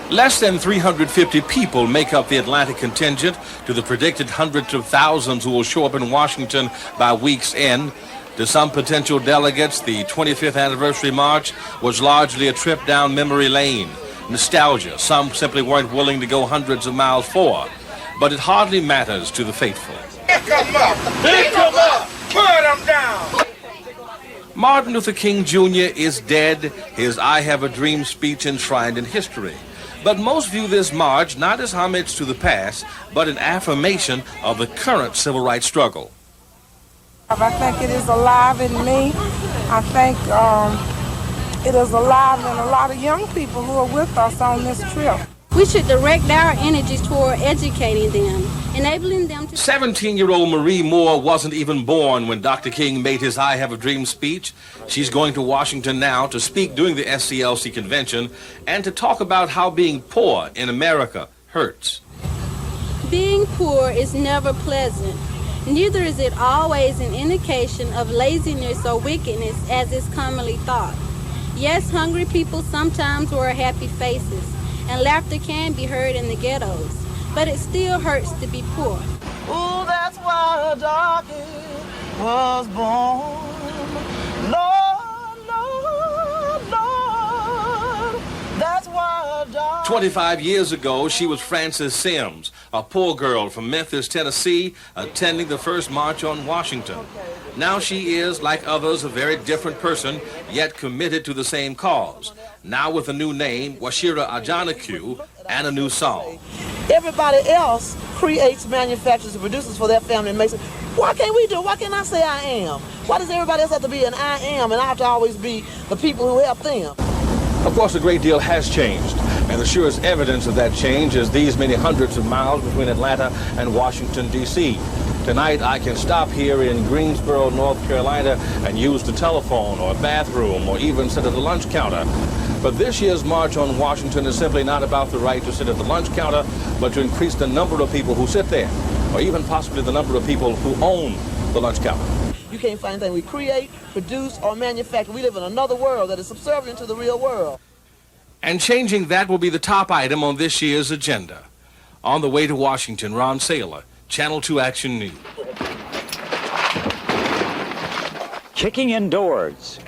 Less than 350 people make up the Atlantic contingent to the predicted hundreds of thousands who will show up in Washington by week's end. To some potential delegates, the 25th anniversary march was largely a trip down memory lane. Nostalgia, some simply weren't willing to go hundreds of miles for. But it hardly matters to the faithful. Pick them up! Pick them up! Put them down! Martin Luther King Jr. is dead, his I Have a Dream speech enshrined in history. But most view this march not as homage to the past, but an affirmation of the current civil rights struggle. I think it is alive in me. I think it is alive in a lot of young people who are with us on this trip. We should direct our energies toward educating them, enabling them to... 17-year-old Marie Moore wasn't even born when Dr. King made his I Have a Dream speech. She's going to Washington now to speak during the SCLC convention and to talk about how being poor in America hurts. Being poor is never pleasant. Neither is it always an indication of laziness or wickedness as is commonly thought. Yes, hungry people sometimes wear happy faces, and laughter can be heard in the ghettos, but it still hurts to be poor. Ooh, that's why a darky was born. Lord, Lord, Lord, that's why a darky... 25 years ago, she was Frances Sims, a poor girl from Memphis, Tennessee, attending the first March on Washington. Now she is, like others, a very different person, yet committed to the same cause. Now with a new name, Washira Ajanakyu, and a new song. Everybody else creates, manufactures, and produces for their family and makes it. Why can't we do it? Why can't I say I am? Why does everybody else have to be an I am and I have to always be the people who help them? Of course, a great deal has changed, and the surest evidence of that change is these many hundreds of miles between Atlanta and Washington, D.C. Tonight, I can stop here in Greensboro, North Carolina, and use the telephone or bathroom or even sit at the lunch counter. But this year's March on Washington is simply not about the right to sit at the lunch counter, but to increase the number of people who sit there, or even possibly the number of people who own the lunch counter. You can't find anything we create, produce, or manufacture. We live in another world that is subservient to the real world. And changing that will be the top item on this year's agenda. On the way to Washington, Ron Saylor, Channel 2 Action News. Kicking indoors.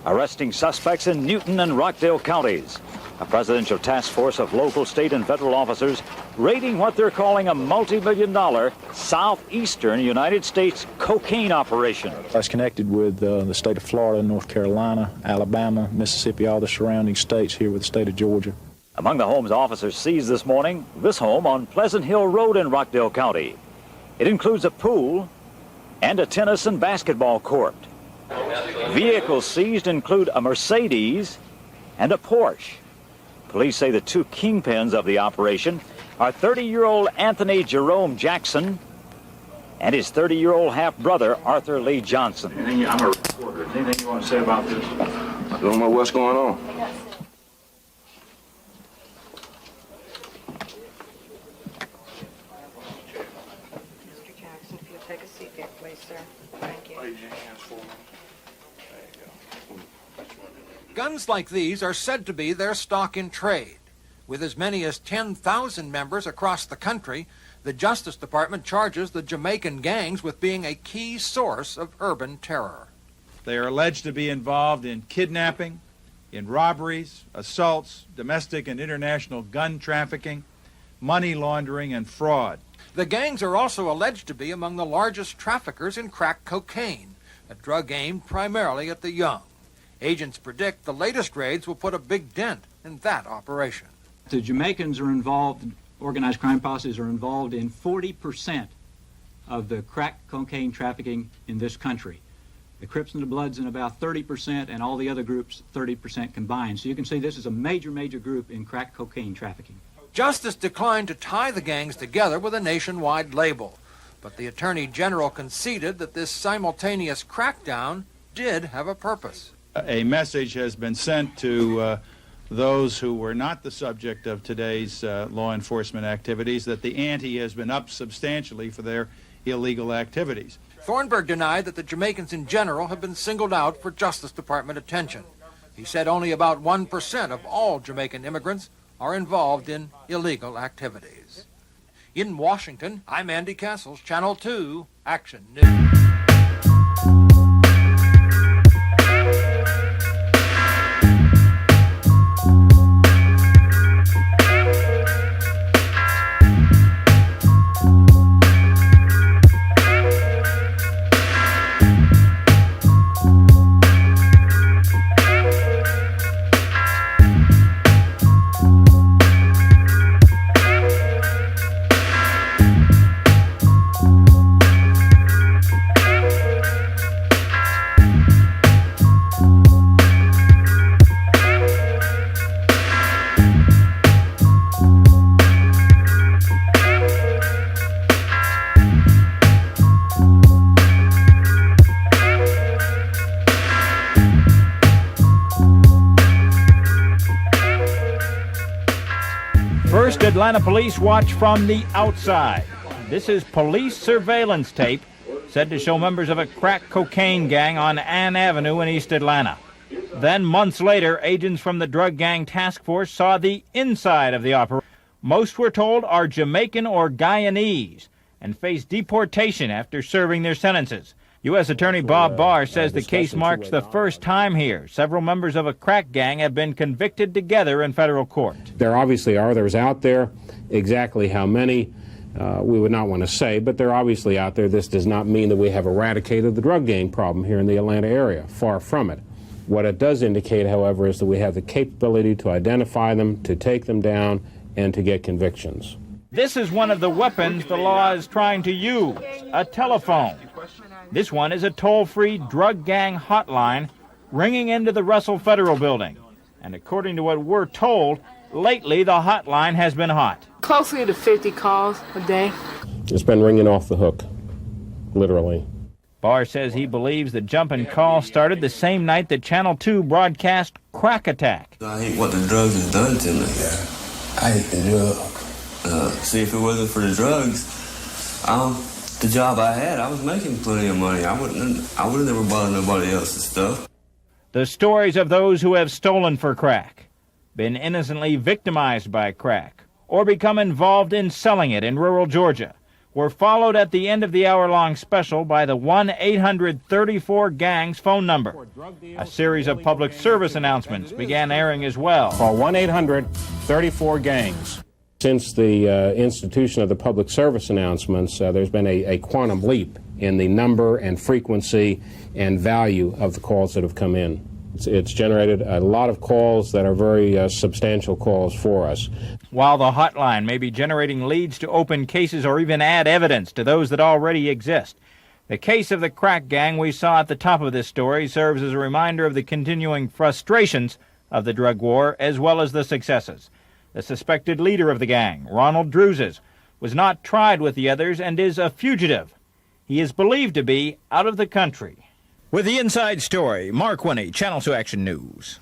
Arresting suspects in Newton and Rockdale counties. A presidential task force of local, state, and federal officers raiding what they're calling a multi-million-dollar southeastern United States cocaine operation. That's connected with the state of Florida, North Carolina, Alabama, Mississippi, all the surrounding states here with the state of Georgia. Among the homes officers seized this morning, this home on Pleasant Hill Road in Rockdale County. It includes a pool and a tennis and basketball court. Vehicles seized include a Mercedes and a Porsche. Police say the two kingpins of the operation are 30-year-old Anthony Jerome Jackson and his 30-year-old half-brother, Arthur Lee Johnson. I'm a reporter. Anything you want to say about this? I don't know what's going on. Mr. Jackson, if you'll take a seat there, please, sir. Thank you. Raise your hands for me. Guns like these are said to be their stock in trade. With as many as 10,000 members across the country, the Justice Department charges the Jamaican gangs with being a key source of urban terror. They are alleged to be involved in kidnapping, in robberies, assaults, domestic and international gun trafficking, money laundering, and fraud. The gangs are also alleged to be among the largest traffickers in crack cocaine, a drug aimed primarily at the young. Agents predict the latest raids will put a big dent in that operation. The Jamaicans are involved, organized crime posses are involved in 40% of the crack cocaine trafficking in this country. The Crips and the Bloods in about 30%, and all the other groups 30% combined. So you can see this is a major group in crack cocaine trafficking. Justice declined to tie the gangs together with a nationwide label, but the Attorney General conceded that this simultaneous crackdown did have a purpose. A message has been sent to those who were not the subject of today's law enforcement activities that the ante has been upped substantially for their illegal activities. Thornburg denied that the Jamaicans in general have been singled out for Justice Department attention. He said only about 1% of all Jamaican immigrants are involved in illegal activities. In Washington, I'm Andy Castles, Channel 2 Action News. First, Atlanta police watch from the outside. This is police surveillance tape said to show members of a crack cocaine gang on Ann Avenue in East Atlanta. Then, months later, agents from the drug gang task force saw the inside of the operation. Most, we're told, are Jamaican or Guyanese and face deportation after serving their sentences. U.S. Attorney Bob Barr says the case marks the first time here several members of a crack gang have been convicted together in federal court. There obviously are others out there. Exactly how many, we would not want to say, but they're obviously out there. This does not mean that we have eradicated the drug gang problem here in the Atlanta area. Far from it. What it does indicate, however, is that we have the capability to identify them, to take them down, and to get convictions. This is one of the weapons the law is trying to use, a telephone. This one is a toll-free drug gang hotline ringing into the Russell Federal Building. And according to what we're told, lately the hotline has been hot. Closely to 50 calls a day. It's been ringing off the hook, literally. Barr says he believes the jump in call started the same night that Channel 2 broadcast Crack Attack. I hate what the drugs have done to me. I hate the drugs. See, if it wasn't for the drugs, the job I had, I was making plenty of money. I would have never bothered nobody else's stuff. The stories of those who have stolen for crack, been innocently victimized by crack, or become involved in selling it in rural Georgia, were followed at the end of the hour-long special by the 1-800-34-GANGS phone number. A series of public service announcements began airing as well. Call 1-800-34-GANGS. Since the institution of the public service announcements, there's been a quantum leap in the number and frequency and value of the calls that have come in. It's generated a lot of calls that are very substantial calls for us. While the hotline may be generating leads to open cases or even add evidence to those that already exist, the case of the crack gang we saw at the top of this story serves as a reminder of the continuing frustrations of the drug war as well as the successes. The suspected leader of the gang, Ronald Druzes, was not tried with the others and is a fugitive. He is believed to be out of the country. With the inside story, Mark Winnie, Channel 2 Action News.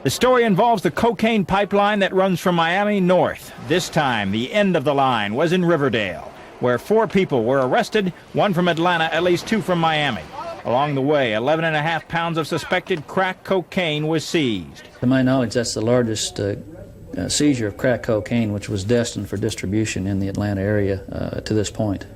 The story involves the cocaine pipeline that runs from Miami north. This time, the end of the line was in Riverdale, where 4 people were arrested, 1 from Atlanta, at least 2 from Miami. Along the way, 11.5 pounds of suspected crack cocaine was seized. To my knowledge, that's the largest seizure of crack cocaine, which was destined for distribution in the Atlanta area to this point.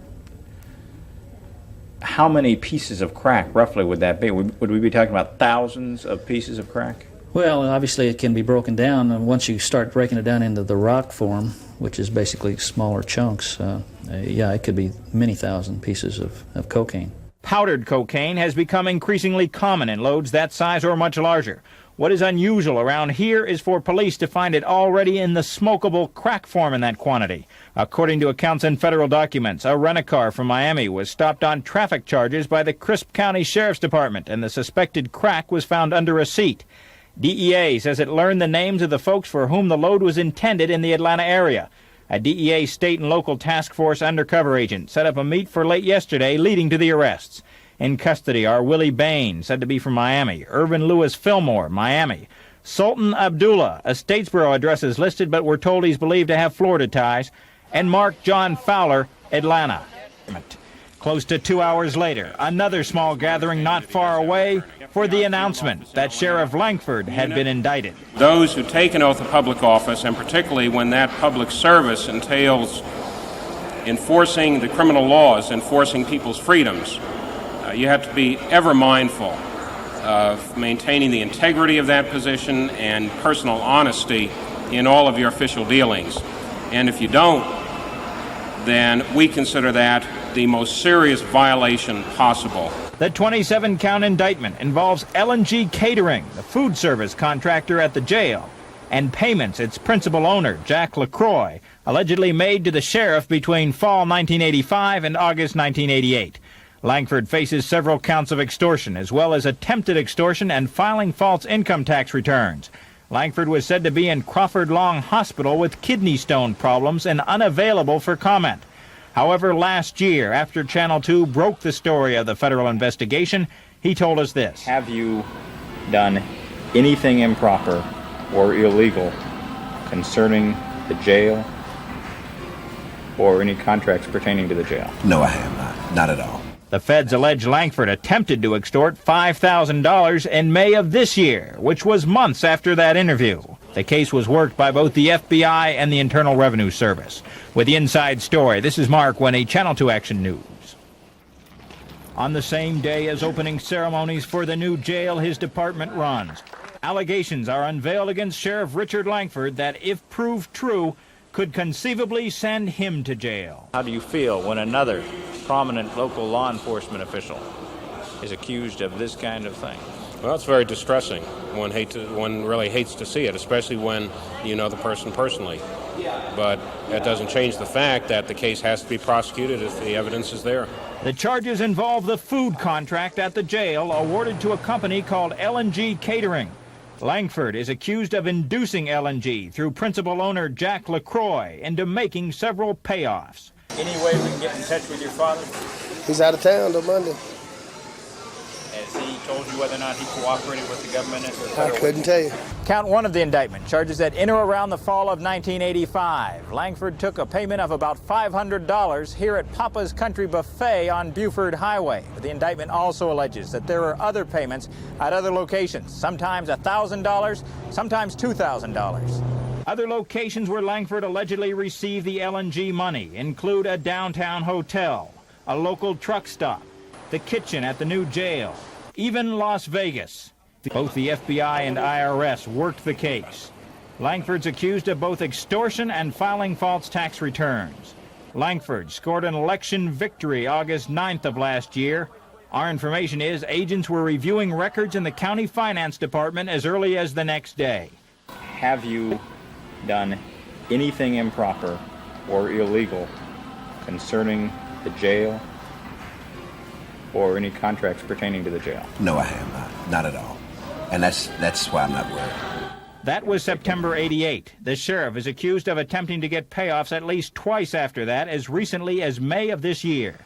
How many pieces of crack, roughly, would that be? Would we be talking about thousands of pieces of crack? Well, obviously it can be broken down, and once you start breaking it down into the rock form, which is basically smaller chunks, yeah, it could be many thousand pieces of cocaine. Powdered cocaine has become increasingly common in loads that size or much larger. What is unusual around here is for police to find it already in the smokable crack form in that quantity. According to accounts in federal documents, a rent-a-car from Miami was stopped on traffic charges by the Crisp County Sheriff's Department, and the suspected crack was found under a seat. DEA says it learned the names of the folks for whom the load was intended in the Atlanta area. A DEA state and local task force undercover agent set up a meet for late yesterday, leading to the arrests. In custody are Willie Bain, said to be from Miami, Irvin Lewis Fillmore, Miami, Sultan Abdullah, a Statesboro address is listed, but we're told he's believed to have Florida ties, and Mark John Fowler, Atlanta. Close to 2 hours later, another small gathering not far away for the announcement that Sheriff Langford had been indicted. Those who take an oath of public office, and particularly when that public service entails enforcing the criminal laws, enforcing people's freedoms, you have to be ever mindful of maintaining the integrity of that position and personal honesty in all of your official dealings. And if you don't, then we consider that the most serious violation possible. The 27-count indictment involves L&G Catering, the food service contractor at the jail, and payments its principal owner, Jack LaCroix, allegedly made to the sheriff between fall 1985 and August 1988. Langford faces several counts of extortion, as well as attempted extortion and filing false income tax returns. Langford was said to be in Crawford Long Hospital with kidney stone problems and unavailable for comment. However, last year, after Channel 2 broke the story of the federal investigation, he told us this. Have you done anything improper or illegal concerning the jail or any contracts pertaining to the jail? No, I have not. Not at all. The feds allege Langford attempted to extort $5,000 in May of this year, which was months after that interview. The case was worked by both the FBI and the Internal Revenue Service. With the inside story, this is Mark Winnie, Channel 2 Action News. On the same day as opening ceremonies for the new jail his department runs, allegations are unveiled against Sheriff Richard Langford that, if proved true, could conceivably send him to jail. How do you feel when another prominent local law enforcement official is accused of this kind of thing? Well, it's very distressing. One really hates to see it, especially when you know the person personally. But that doesn't change the fact that the case has to be prosecuted if the evidence is there. The charges involve the food contract at the jail awarded to a company called L&G Catering. Langford is accused of inducing L&G through principal owner Jack LaCroix into making several payoffs. Any way we can get in touch with your father? He's out of town till Monday. Has he told you whether or not he cooperated with the government? I couldn't tell you. Count one of the indictment charges that in or around the fall of 1985, Langford took a payment of about $500 here at Papa's Country Buffet on Buford Highway. But the indictment also alleges that there are other payments at other locations, sometimes $1,000, sometimes $2,000. Other locations where Langford allegedly received the L&G money include a downtown hotel, a local truck stop, the kitchen at the new jail, even Las Vegas. Both the FBI and IRS worked the case. Langford's accused of both extortion and filing false tax returns. Langford scored an election victory August 9th of last year. Our information is agents were reviewing records in the county finance department as early as the next day. Have you done anything improper or illegal concerning the jail or any contracts pertaining to the jail? No, I have not. Not at all. And that's why I'm not worried. That was September '88. The sheriff is accused of attempting to get payoffs at least twice after that, as recently as May of this year.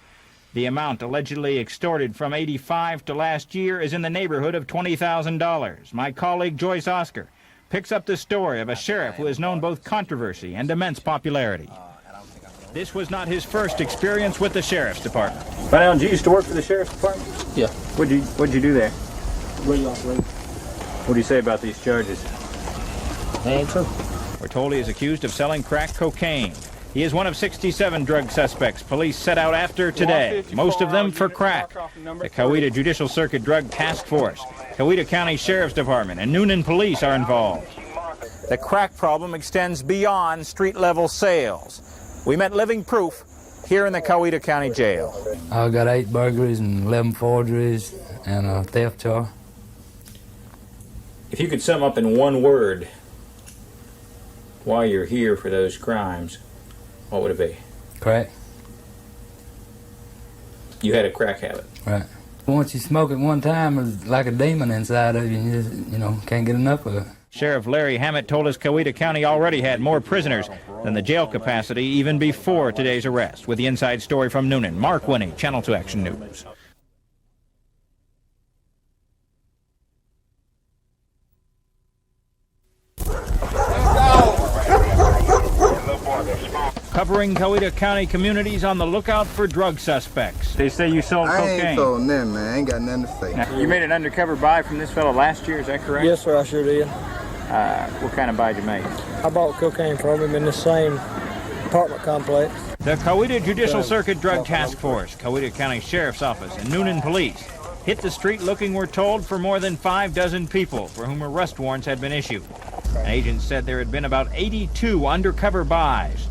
The amount allegedly extorted from '85 to last year is in the neighborhood of $20,000. My colleague Joyce Oscar picks up the story of a sheriff who has known both controversy and immense popularity. This was not his first experience with the sheriff's department. But now, you used to work for the sheriff's department? Yeah. What'd you do there? Radio operator. What do you say about these charges? They ain't true. We're told he is accused of selling crack cocaine. He is one of 67 drug suspects police set out after today, most of them for crack. The Coweta Judicial Circuit Drug Task Force, Coweta County Sheriff's Department, and Noonan Police are involved. The crack problem extends beyond street-level sales. We met living proof here in the Coweta County Jail. I got 8 burglaries and 11 forgeries and a theft charge. If you could sum up in one word why you're here for those crimes, what would it be? Crack. You had a crack habit. Right. Once you smoke it one time, it's like a demon inside of you. You just, can't get enough of it. Sheriff Larry Hammett told us Coweta County already had more prisoners than the jail capacity even before today's arrest. With the inside story from Noonan, Mark Winnie, Channel 2 Action News. covering Coweta County communities on the lookout for drug suspects. They say you sold cocaine. I ain't sold nothing, man. I ain't got nothing to say. Now, you made an undercover buy from this fellow last year, is that correct? Yes, sir, I sure did. What kind of buy did you make? I bought cocaine from him in the same apartment complex. The Coweta Judicial Circuit Drug Task Force, Coweta County Sheriff's Office, and Noonan Police hit the street looking, we're told, for more than 6 people for whom arrest warrants had been issued. Agents said there had been about 82 undercover buys.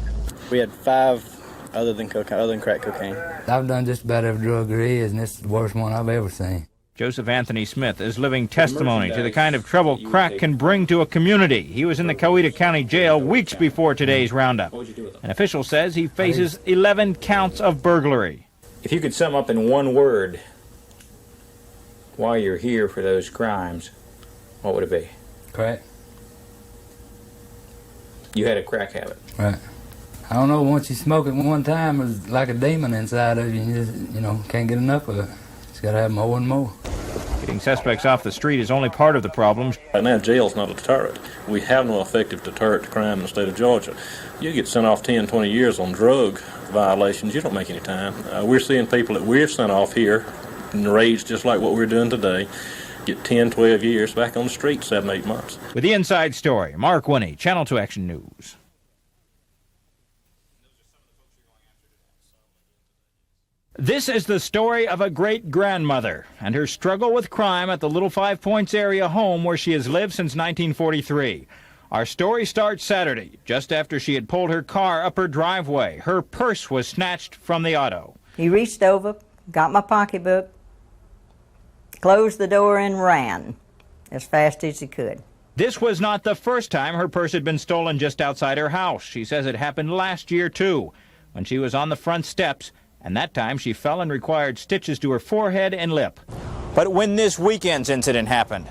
We had 5 other than crack cocaine. I've done just about every drug there is, and it's the worst one I've ever seen. Joseph Anthony Smith is living testimony to the kind of trouble crack can bring to a community. He was in the Coweta County Jail weeks before today's roundup. An official says he faces 11 counts of burglary. If you could sum up in one word why you're here for those crimes, what would it be? Crack. You had a crack habit. Right. I don't know, once you smoke it one time, it's like a demon inside of you. You just, can't get enough of it. Just got to have more and more. Getting suspects off the street is only part of the problem. Right now, jail's not a deterrent. We have no effective deterrent to crime in the state of Georgia. You get sent off 10, 20 years on drug violations, you don't make any time. We're seeing people that we've sent off here, enraged just like what we're doing today, get 10, 12 years back on the street, 7, 8 months. With the inside story, Mark Winnie, Channel 2 Action News. This is the story of a great-grandmother and her struggle with crime at the Little Five Points area home where she has lived since 1943. Our story starts Saturday, just after she had pulled her car up her driveway. Her purse was snatched from the auto. He reached over, got my pocketbook, closed the door and ran as fast as he could. This was not the first time her purse had been stolen just outside her house. She says it happened last year, too, when she was on the front steps, and that time she fell and required stitches to her forehead and lip. But when this weekend's incident happened,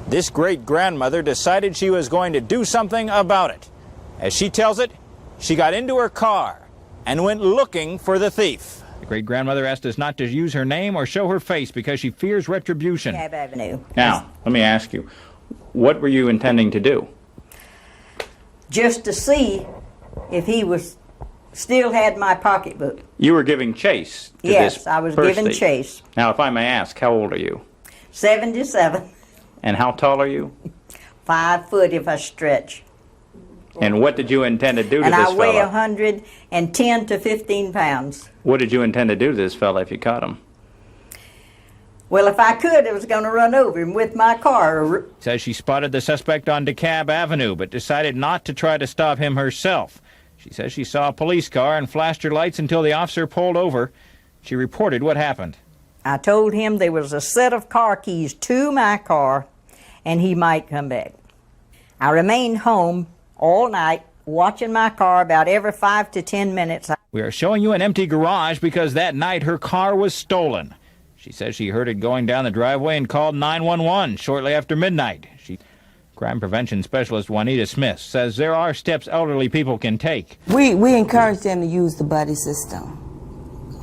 this great-grandmother decided she was going to do something about it. As she tells it, she got into her car and went looking for the thief. The great-grandmother asked us not to use her name or show her face because she fears retribution. Cab Avenue. Now, let me ask you, what were you intending to do? Just to see if he still had my pocketbook. You were giving chase to yes, this I was purse giving thief. chase. Now, if I may ask, how old are you? 77. And how tall are you? 5 foot if I stretch. And what did you intend to do to and this I fella? weigh 110 to 15 pounds. What did you intend to do to this fella if you caught him? Well, if I could, I was going to run over him with my car. Says she spotted the suspect on Decay Avenue, but decided not to try to stop him herself. She says she saw a police car and flashed her lights until the officer pulled over. She reported what happened. I told him there was a set of car keys to my car, and he might come back. I remained home all night, watching my car about every 5 to 10 minutes. We are showing you an empty garage because that night her car was stolen. She says she heard it going down the driveway and called 911 shortly after midnight. Crime prevention specialist Juanita Smith says there are steps elderly people can take. We encourage them to use the buddy system.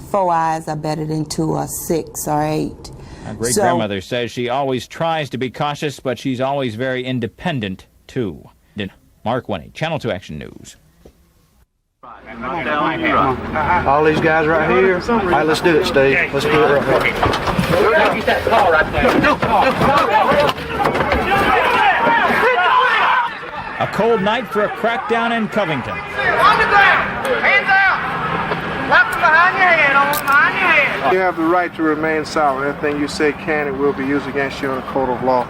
4 eyes are better than 2 or 6 or 8. Our great-grandmother says she always tries to be cautious, but she's always very independent, too. Mark Winnie, Channel 2 Action News. All these guys right here. All right, let's do it, Steve. Let's do it right here. Get that call right there. A cold night for a crackdown in Covington. On the ground. Hands out. Left behind your head. Behind your head. You have the right to remain silent. Anything you say can and will be used against you in a court of law.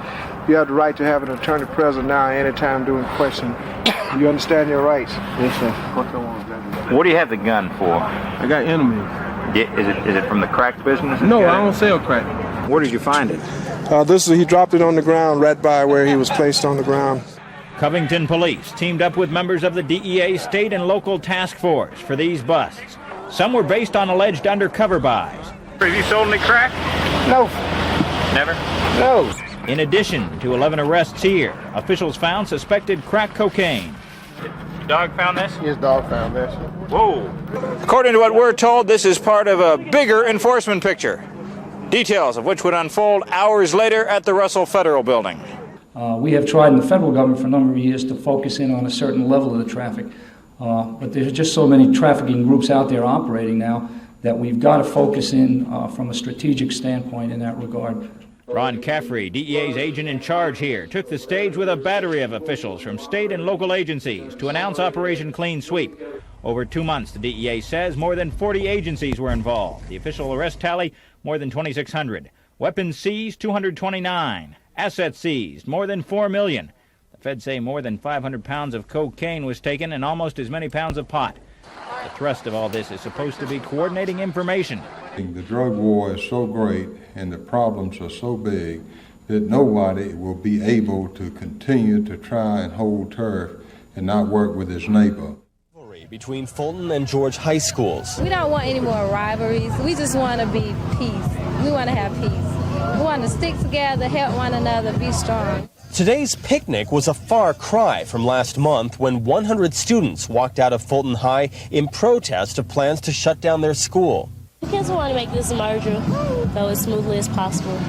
You have the right to have an attorney present now anytime during question. Do you understand your rights? Yes, sir. What do you have the gun for? I got enemies. Is it from the crack business? No, I don't sell crack. Where did you find it? He dropped it on the ground right by where he was placed on the ground. Covington police teamed up with members of the DEA state and local task force for these busts. Some were based on alleged undercover buys. Have you sold any crack? No. Never? No. In addition to 11 arrests here, officials found suspected crack cocaine. Dog found this? His dog found this. Whoa. According to what we're told, this is part of a bigger enforcement picture, details of which would unfold hours later at the Russell Federal Building. We have tried in the federal government for a number of years to focus in on a certain level of the traffic. But there's just so many trafficking groups out there operating now that we've got to focus in from a strategic standpoint in that regard. Ron Caffrey, DEA's agent in charge here, took the stage with a battery of officials from state and local agencies to announce Operation Clean Sweep. Over 2 months, the DEA says more than 40 agencies were involved. The official arrest tally, more than 2,600. Weapons seized, 229. Assets seized, more than 4 million. The feds say more than 500 pounds of cocaine was taken and almost as many pounds of pot. The thrust of all this is supposed to be coordinating information. The drug war is so great and the problems are so big that nobody will be able to continue to try and hold turf and not work with his neighbor. Between Fulton and George high schools. We don't want any more rivalries. We just want to be peace. We want to have peace. We want to stick together, help one another, be strong. Today's picnic was a far cry from last month when 100 students walked out of Fulton High in protest of plans to shut down their school. Because we want to make this merger go as smoothly as possible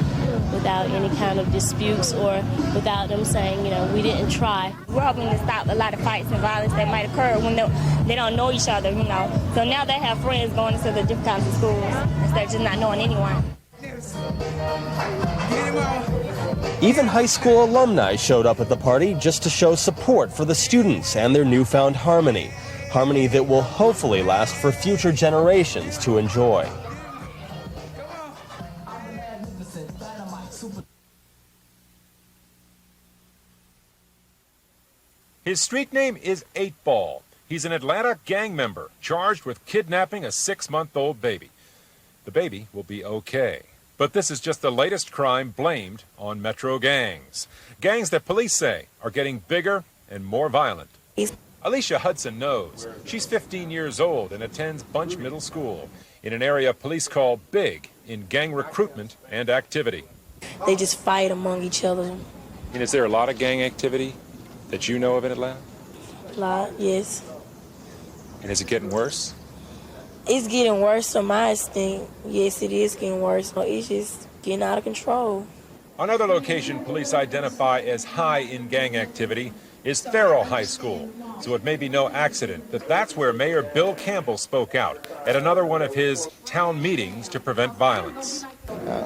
without any kind of disputes or without them saying, we didn't try. We're hoping to stop a lot of fights and violence that might occur when they don't know each other, So now they have friends going into the different kinds of schools instead of just not knowing anyone. Even high school alumni showed up at the party just to show support for the students and their newfound harmony. Harmony that will hopefully last for future generations to enjoy. His street name is 8-Ball. He's an Atlanta gang member charged with kidnapping a 6-month-old baby. The baby will be okay. But this is just the latest crime blamed on metro gangs. Gangs that police say are getting bigger and more violent. Alicia Hudson knows. She's 15 years old and attends Bunch Middle School in an area police call big in gang recruitment and activity. They just fight among each other. And is there a lot of gang activity that you know of in Atlanta? A lot, yes. And is it getting worse? It's getting worse to my extent. Yes, it is getting worse. It's just getting out of control. Another location police identify as high in gang activity is Farrell High School. So it may be no accident that that's where Mayor Bill Campbell spoke out at another one of his town meetings to prevent violence.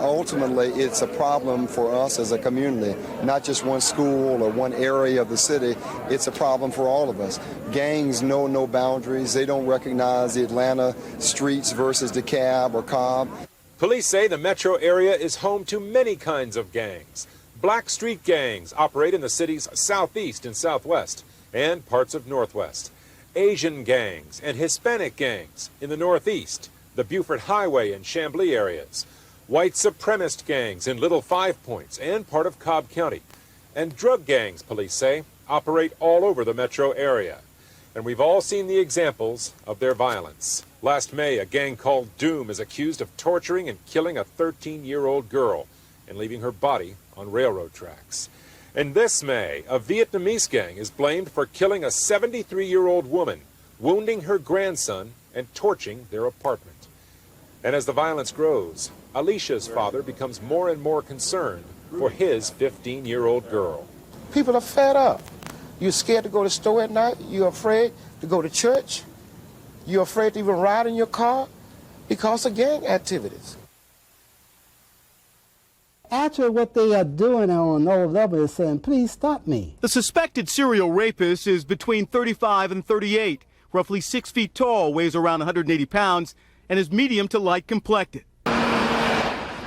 Ultimately, it's a problem for us as a community, not just one school or one area of the city. It's a problem for all of us. Gangs know no boundaries. They don't recognize the Atlanta streets versus DeKalb or Cobb. Police say the metro area is home to many kinds of gangs. Black street gangs operate in the city's southeast and southwest and parts of northwest. Asian gangs and Hispanic gangs in the northeast, the Beaufort Highway and Chamblee areas. White supremacist gangs in Little Five Points and part of Cobb County. And drug gangs, police say, operate all over the metro area. And we've all seen the examples of their violence. Last May, a gang called Doom is accused of torturing and killing a 13-year-old girl and leaving her body on railroad tracks. And this May, a Vietnamese gang is blamed for killing a 73-year-old woman, wounding her grandson, and torching their apartment. And as the violence grows, Alicia's father becomes more and more concerned for his 15-year-old girl. People are fed up. You're scared to go to the store at night. You're afraid to go to church. You're afraid to even ride in your car because of gang activities. Actually, what they are doing on no level is saying, please stop me. The suspected serial rapist is between 35 and 38, roughly 6 feet tall, weighs around 180 pounds, and is medium to light complected.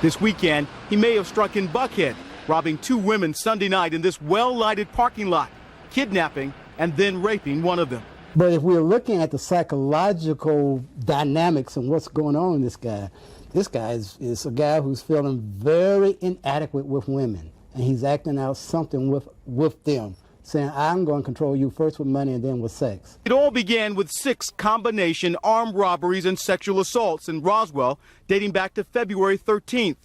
This weekend, he may have struck in Buckhead, robbing 2 women Sunday night in this well-lighted parking lot, kidnapping and then raping one of them. But if we're looking at the psychological dynamics and what's going on in this guy is a guy who's feeling very inadequate with women, and he's acting out something with them, saying, I'm going to control you first with money and then with sex. It all began with 6 combination armed robberies and sexual assaults in Roswell dating back to February 13th.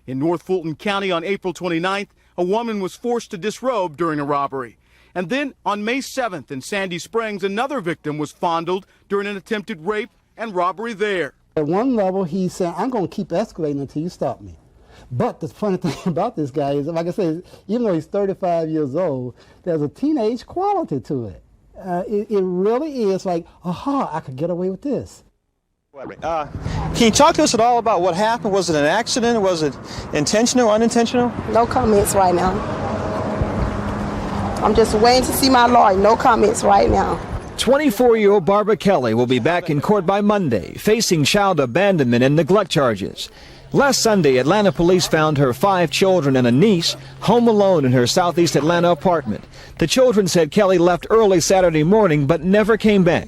In North Fulton County on April 29th, a woman was forced to disrobe during a robbery. And then on May 7th in Sandy Springs, another victim was fondled during an attempted rape and robbery there. At one level, he said, I'm going to keep escalating until you stop me. But the funny thing about this guy is, like I said, even though he's 35 years old, there's a teenage quality to it. It really is like, aha, I could get away with this. Can you talk to us at all about what happened? Was it an accident? Was it intentional, unintentional? No comments right now. I'm just waiting to see my lawyer. No comments right now. 24-year-old Barbara Kelly will be back in court by Monday, facing child abandonment and neglect charges. Last Sunday, Atlanta police found her 5 children and a niece home alone in her southeast Atlanta apartment. The children said Kelly left early Saturday morning but never came back.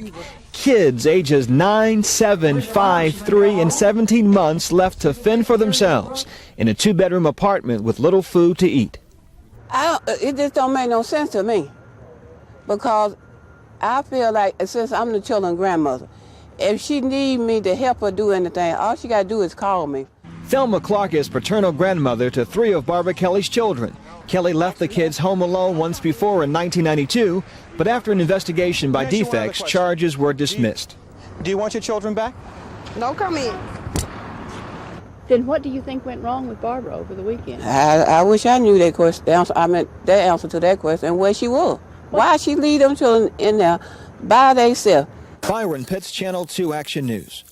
Kids ages 9, 7, 5, 3, and 17 months left to fend for themselves in a 2-bedroom apartment with little food to eat. It just don't make no sense to me, because I feel like, since I'm the children's grandmother, if she need me to help her do anything, all she got to do is call me. Thelma Clark is paternal grandmother to 3 of Barbara Kelly's children. Kelly left the kids home alone once before in 1992, but after an investigation by defects, charges were dismissed. Do you want your children back? No comment. Then what do you think went wrong with Barbara over the weekend? I wish I knew that question. I meant that answer to that question, and where she was. Why she leave them children in there by themselves? Byron Pitts, Channel 2 Action News.